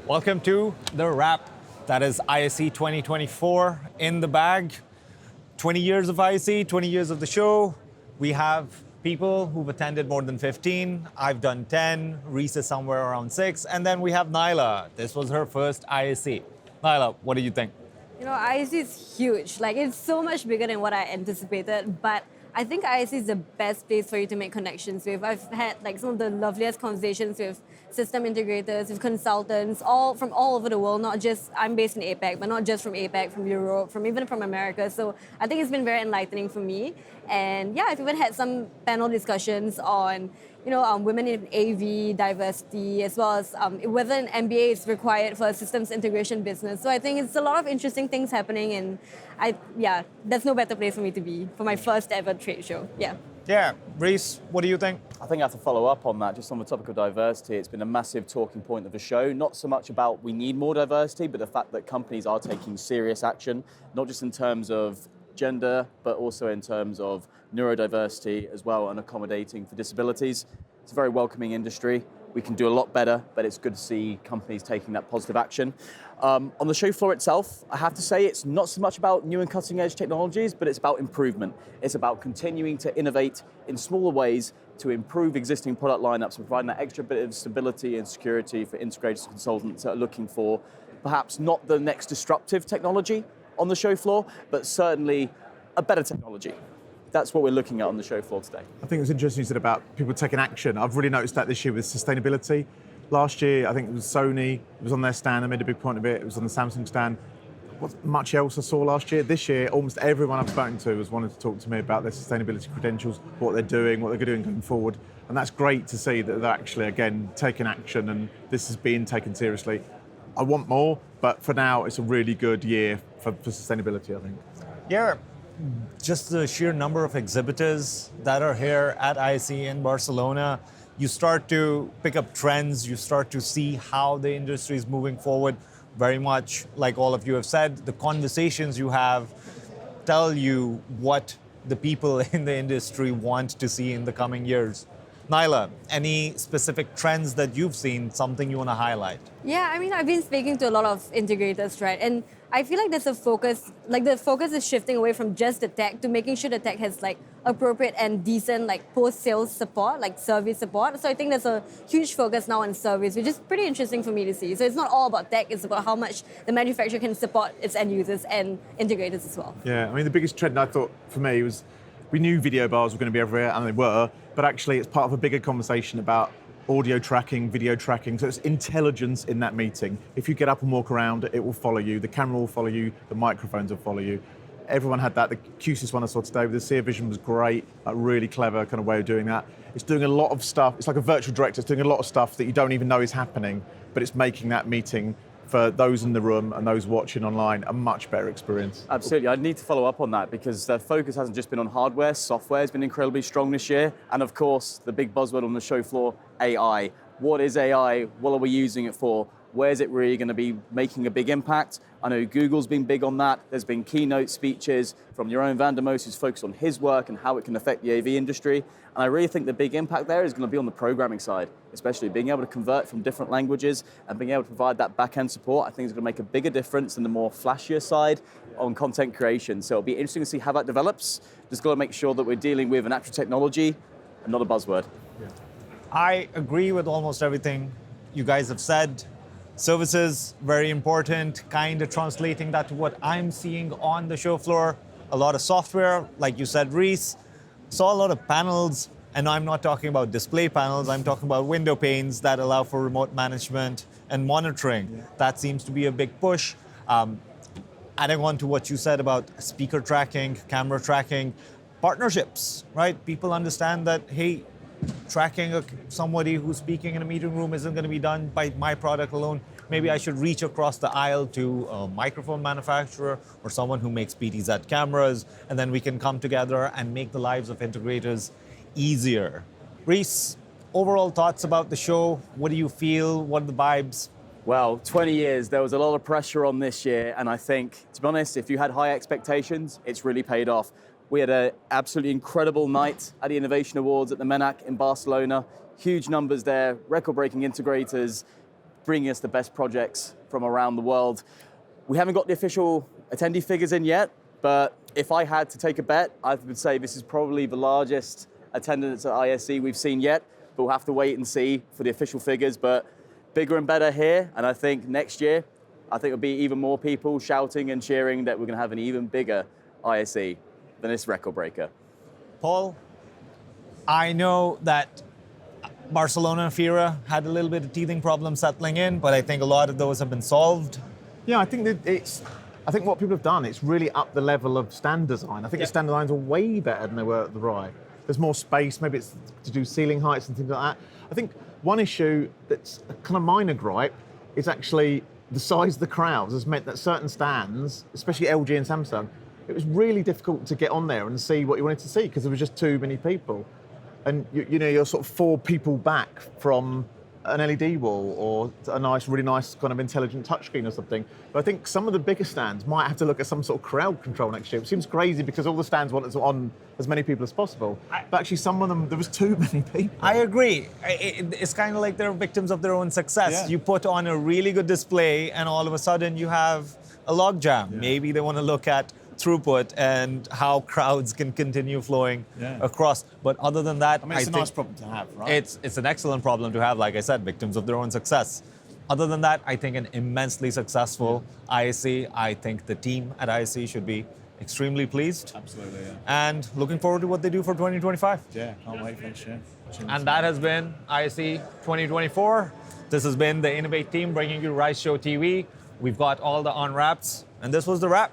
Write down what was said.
Welcome to The Wrap. That is ISE 2024 in the bag. 20 years of ISE, 20 years of the show. We have people who've attended more than 15. I've done 10. Reese is somewhere around 6. And then we have Nyla. This was her first ISE. Nyla, what do you think? You know, ISE is huge. Like, it's so much bigger than what I anticipated, but I think ISE is the best place for you to make connections with. I've had like some of the loveliest conversations with system integrators, with consultants, all from all over the world, not just, I'm based in APAC, but not just from APAC, from Europe, even from America. So I think it's been very enlightening for me. And yeah, I've even had some panel discussions on women in AV, diversity, as well as whether an MBA is required for a systems integration business. So I think it's a lot of interesting things happening, and there's no better place for me to be for my first ever trade show. Yeah, Reese, what do you think? I think I have to follow up on that, just on the topic of diversity. It's been a massive talking point of the show, not so much about we need more diversity, but the fact that companies are taking serious action, not just in terms of gender, but also in terms of neurodiversity as well, and accommodating for disabilities. It's a very welcoming industry. We can do a lot better, but it's good to see companies taking that positive action. On the show floor itself, I have to say it's not so much about new and cutting edge technologies, but it's about improvement. It's about continuing to innovate in smaller ways to improve existing product lineups and providing that extra bit of stability and security for integrators and consultants that are looking for perhaps not the next disruptive technology on the show floor, but certainly a better technology. That's what we're looking at on the show floor today. I think it was interesting you said about people taking action. I've really noticed that this year with sustainability. Last year, I think it was Sony, it was on their stand, I made a big point of it, it was on the Samsung stand. Wasn't much else I saw last year. This year, almost everyone I've spoken to has wanted to talk to me about their sustainability credentials, what they're doing, what they're doing going forward. And that's great to see that they're actually, again, taking action and this is being taken seriously. I want more, but for now, it's a really good year for sustainability, I think. Yeah, just the sheer number of exhibitors that are here at ISE in Barcelona, you start to pick up trends, you start to see how the industry is moving forward. Very much like all of you have said, the conversations you have tell you what the people in the industry want to see in the coming years. Nyla, any specific trends that you've seen, something you want to highlight? Yeah, I mean, I've been speaking to a lot of integrators, right? And I feel like there's a focus, like the focus is shifting away from just the tech to making sure the tech has like appropriate and decent like post-sales support, like service support. So I think there's a huge focus now on service, which is pretty interesting for me to see. So it's not all about tech, it's about how much the manufacturer can support its end users and integrators as well. Yeah, I mean, the biggest trend I thought for me was we knew video bars were going to be everywhere, and they were, but actually it's part of a bigger conversation about audio tracking, video tracking, so it's intelligence in that meeting. If you get up and walk around, it will follow you, the camera will follow you, the microphones will follow you. Everyone had that. The QSys one I saw today with the Sear Vision was great, a really clever kind of way of doing that. It's doing a lot of stuff, it's like a virtual director, it's doing a lot of stuff that you don't even know is happening, but it's making that meeting for those in the room and those watching online a much better experience. Absolutely, I need to follow up on that because the focus hasn't just been on hardware, software has been incredibly strong this year. And of course, the big buzzword on the show floor, AI. What is AI? What are we using it for? Where's it really going to be making a big impact? I know Google's been big on that. There's been keynote speeches from Jeroen van der Moos, who's focused on his work and how it can affect the AV industry. And I really think the big impact there is going to be on the programming side, especially being able to convert from different languages and being able to provide that back-end support. I think is going to make a bigger difference than the more flashier side on content creation. So it'll be interesting to see how that develops. Just got to make sure that we're dealing with an actual technology and not a buzzword. Yeah. I agree with almost everything you guys have said. Services, very important, kind of translating that to what I'm seeing on the show floor. A lot of software, like you said, Reese. Saw a lot of panels, and I'm not talking about display panels, I'm talking about window panes that allow for remote management and monitoring. Yeah. That seems to be a big push. Adding on to what you said about speaker tracking, camera tracking, partnerships, right? People understand that, hey, tracking somebody who's speaking in a meeting room isn't going to be done by my product alone. Maybe I should reach across the aisle to a microphone manufacturer or someone who makes PTZ cameras, and then we can come together and make the lives of integrators easier. Reese, overall thoughts about the show? What do you feel? What are the vibes? Well, 20 years, there was a lot of pressure on this year, and I think, to be honest, if you had high expectations, it's really paid off. We had an absolutely incredible night at the Innovation Awards at the MENAC in Barcelona. Huge numbers there, record-breaking integrators, bringing us the best projects from around the world. We haven't got the official attendee figures in yet, but if I had to take a bet, I would say this is probably the largest attendance at ISE we've seen yet, but we'll have to wait and see for the official figures. But bigger and better here, and I think next year, I think it'll be even more people shouting and cheering that we're going to have an even bigger ISE than this record breaker. Paul, I know that Barcelona and Fira had a little bit of teething problems settling in, but I think a lot of those have been solved. Yeah, I think that I think what people have done, it's really up the level of stand design. I think the stand designs are way better than they were at the RAI. There's more space, maybe it's to do ceiling heights and things like that. I think one issue that's a kind of minor gripe is actually the size of the crowds has meant that certain stands, especially LG and Samsung, it was really difficult to get on there and see what you wanted to see because there was just too many people. And you're sort of 4 people back from an LED wall or a really nice kind of intelligent touchscreen or something. But I think some of the bigger stands might have to look at some sort of crowd control next year. It seems crazy because all the stands want on as many people as possible. But actually some of them, there was too many people. I agree. It's kind of like they're victims of their own success. Yeah. You put on a really good display and all of a sudden you have a logjam. Yeah. Maybe they want to look at throughput and how crowds can continue flowing across. But other than that, I mean, it's a nice problem to have, right? It's an excellent problem to have, like I said, victims of their own success. Other than that, I think an immensely successful ISE. I think the team at ISE should be extremely pleased. Absolutely, yeah. And looking forward to what they do for 2025. Yeah, can't wait for next year. And that has been ISE 2024. This has been the Inavate team bringing you Rise Show TV. We've got all the on-wraps, and this was the wrap.